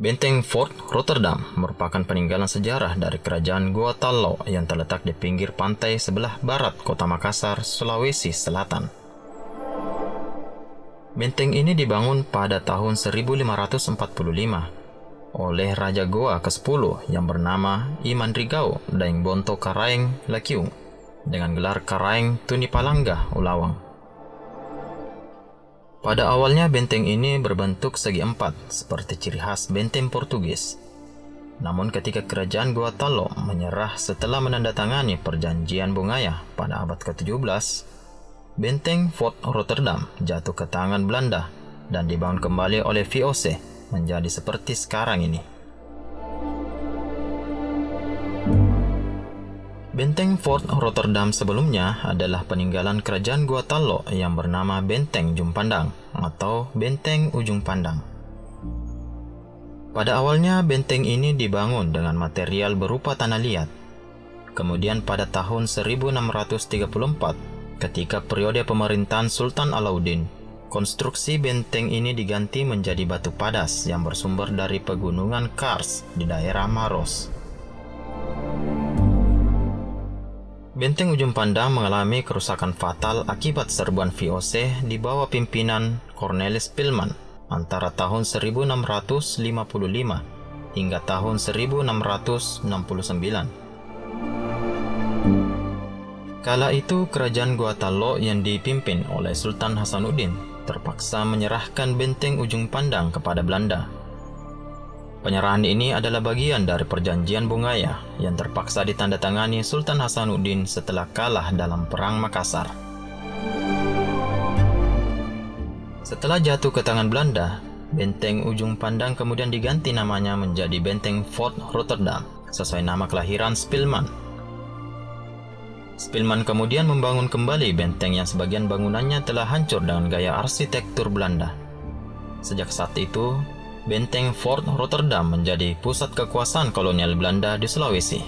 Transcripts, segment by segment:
Benteng Fort Rotterdam merupakan peninggalan sejarah dari kerajaan Goa Tallo yang terletak di pinggir pantai sebelah barat kota Makassar, Sulawesi Selatan. Benteng ini dibangun pada tahun 1545 oleh Raja Goa ke-10 yang bernama Imandrigao Daengbonto Karaeng Lakiung dengan gelar Karaeng Tunipalangga Ulawang. Pada awalnya benteng ini berbentuk segi empat seperti ciri khas benteng Portugis. Namun ketika kerajaan Goa Tallo menyerah setelah menandatangani perjanjian Bongaya pada abad ke-17, benteng Fort Rotterdam jatuh ke tangan Belanda dan dibangun kembali oleh VOC menjadi seperti sekarang ini. Benteng Fort Rotterdam sebelumnya adalah peninggalan kerajaan Goa Tallo yang bernama Benteng Jumpandang atau Benteng Ujung Pandang. Pada awalnya benteng ini dibangun dengan material berupa tanah liat. Kemudian pada tahun 1634, ketika periode pemerintahan Sultan Alauddin, konstruksi benteng ini diganti menjadi batu padas yang bersumber dari pegunungan Kars di daerah Maros. Benteng Ujung Pandang mengalami kerusakan fatal akibat serbuan VOC di bawah pimpinan Cornelis Pilman antara tahun 1655 hingga tahun 1669. Kala itu kerajaan Goa Tallo yang dipimpin oleh Sultan Hasanuddin terpaksa menyerahkan benteng Ujung Pandang kepada Belanda. Penyerahan ini adalah bagian dari perjanjian Bongaya yang terpaksa ditandatangani Sultan Hasanuddin setelah kalah dalam Perang Makassar. Setelah jatuh ke tangan Belanda, benteng Ujung Pandang kemudian diganti namanya menjadi Benteng Fort Rotterdam sesuai nama kelahiran Spilman. Spilman kemudian membangun kembali benteng yang sebagian bangunannya telah hancur dengan gaya arsitektur Belanda. Sejak saat itu, Benteng Fort Rotterdam menjadi pusat kekuasaan kolonial Belanda di Sulawesi.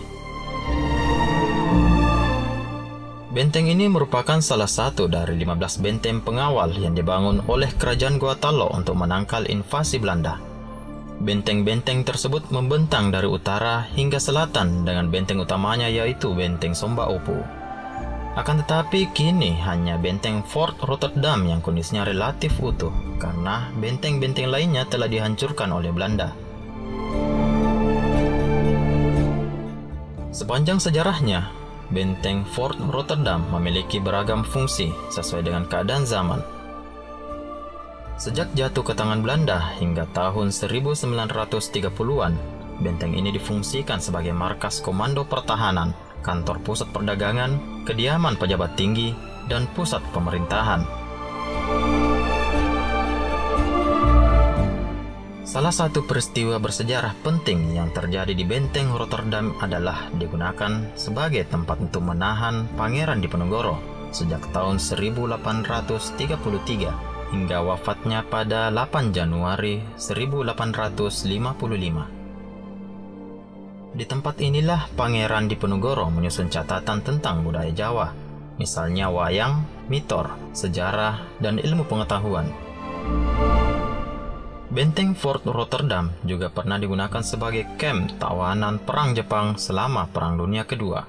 Benteng ini merupakan salah satu dari 15 benteng pengawal yang dibangun oleh kerajaan Goa Tallo untuk menangkal invasi Belanda. Benteng-benteng tersebut membentang dari utara hingga selatan dengan benteng utamanya yaitu Benteng Somba Opu. Akan tetapi kini hanya benteng Fort Rotterdam yang kondisinya relatif utuh karena benteng-benteng lainnya telah dihancurkan oleh Belanda. Sepanjang sejarahnya, benteng Fort Rotterdam memiliki beragam fungsi sesuai dengan keadaan zaman. Sejak jatuh ke tangan Belanda hingga tahun 1930-an, benteng ini difungsikan sebagai markas komando pertahanan, kantor pusat perdagangan, kediaman pejabat tinggi, dan pusat pemerintahan. Salah satu peristiwa bersejarah penting yang terjadi di Benteng Rotterdam adalah digunakan sebagai tempat untuk menahan Pangeran Diponegoro sejak tahun 1833 hingga wafatnya pada 8 Januari 1855. Di tempat inilah Pangeran Diponegoro menyusun catatan tentang budaya Jawa, misalnya wayang, mitor, sejarah, dan ilmu pengetahuan. Benteng Fort Rotterdam juga pernah digunakan sebagai kamp tawanan Perang Jepang selama Perang Dunia Kedua.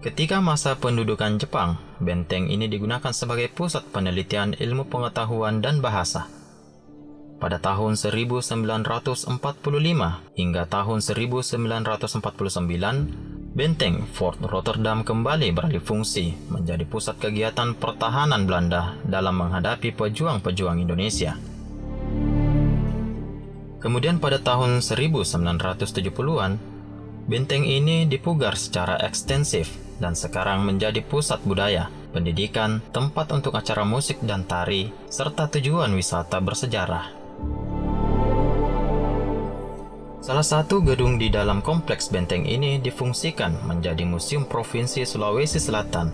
Ketika masa pendudukan Jepang, benteng ini digunakan sebagai pusat penelitian ilmu pengetahuan dan bahasa. Pada tahun 1945 hingga tahun 1949, Benteng Fort Rotterdam kembali beralih fungsi menjadi pusat kegiatan pertahanan Belanda dalam menghadapi pejuang-pejuang Indonesia. Kemudian pada tahun 1970-an, benteng ini dipugar secara ekstensif dan sekarang menjadi pusat budaya, pendidikan, tempat untuk acara musik dan tari, serta tujuan wisata bersejarah. Salah satu gedung di dalam kompleks benteng ini difungsikan menjadi Museum Provinsi Sulawesi Selatan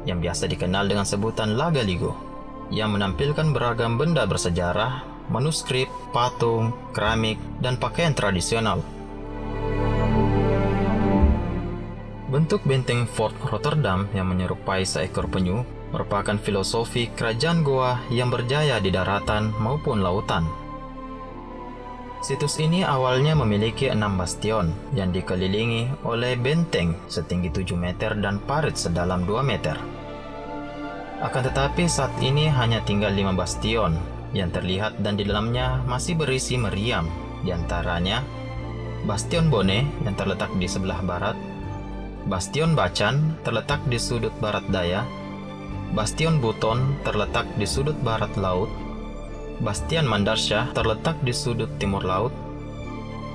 yang biasa dikenal dengan sebutan Lagaligo, yang menampilkan beragam benda bersejarah, manuskrip, patung, keramik, dan pakaian tradisional. Bentuk benteng Fort Rotterdam yang menyerupai seekor penyu merupakan filosofi kerajaan Goa yang berjaya di daratan maupun lautan. Situs ini awalnya memiliki 6 bastion yang dikelilingi oleh benteng setinggi 7 meter dan parit sedalam 2 meter. Akan tetapi saat ini hanya tinggal 5 bastion yang terlihat dan di dalamnya masih berisi meriam, di antaranya Bastion Bone yang terletak di sebelah barat, Bastion Bacan terletak di sudut barat daya, Bastion Buton terletak di sudut barat laut, Bastion Mandarsyah terletak di sudut timur laut,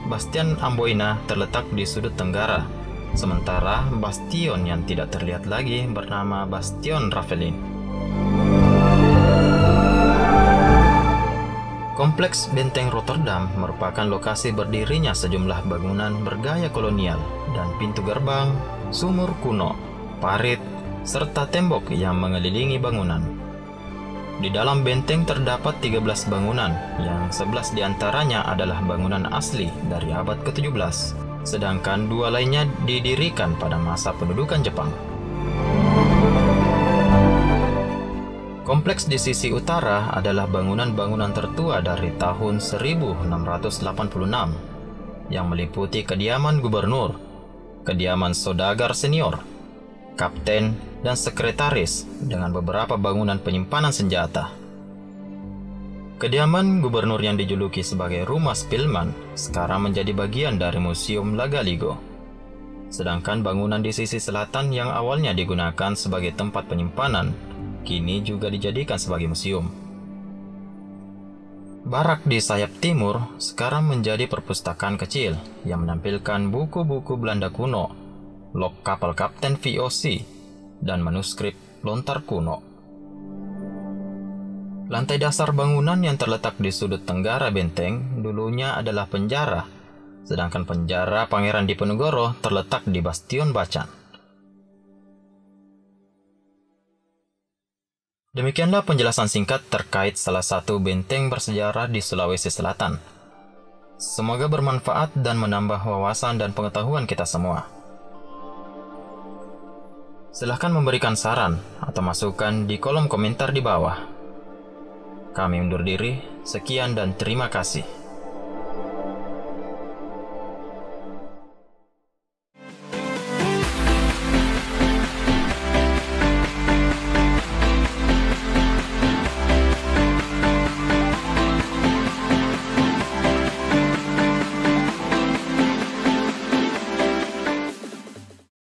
Bastion Amboina terletak di sudut tenggara, sementara bastion yang tidak terlihat lagi bernama Bastion Ravelin. Kompleks Benteng Rotterdam merupakan lokasi berdirinya sejumlah bangunan bergaya kolonial dan pintu gerbang, sumur kuno, parit, serta tembok yang mengelilingi bangunan. Di dalam benteng terdapat 13 bangunan, yang 11 diantaranya adalah bangunan asli dari abad ke-17, sedangkan 2 lainnya didirikan pada masa pendudukan Jepang. Kompleks di sisi utara adalah bangunan-bangunan tertua dari tahun 1686, yang meliputi kediaman gubernur, kediaman saudagar senior, kapten, dan sekretaris dengan beberapa bangunan penyimpanan senjata. Kediaman gubernur yang dijuluki sebagai Rumah Spilman sekarang menjadi bagian dari Museum Lagaligo. Sedangkan bangunan di sisi selatan yang awalnya digunakan sebagai tempat penyimpanan, kini juga dijadikan sebagai museum. Barak di sayap timur sekarang menjadi perpustakaan kecil yang menampilkan buku-buku Belanda kuno, log kapal Kapten VOC, dan manuskrip lontar kuno. Lantai dasar bangunan yang terletak di sudut tenggara benteng dulunya adalah penjara, sedangkan penjara Pangeran Diponegoro terletak di Bastion Bacan. Demikianlah penjelasan singkat terkait salah satu benteng bersejarah di Sulawesi Selatan. Semoga bermanfaat dan menambah wawasan dan pengetahuan kita semua. Silahkan memberikan saran atau masukan di kolom komentar di bawah. Kami undur diri, sekian dan terima kasih.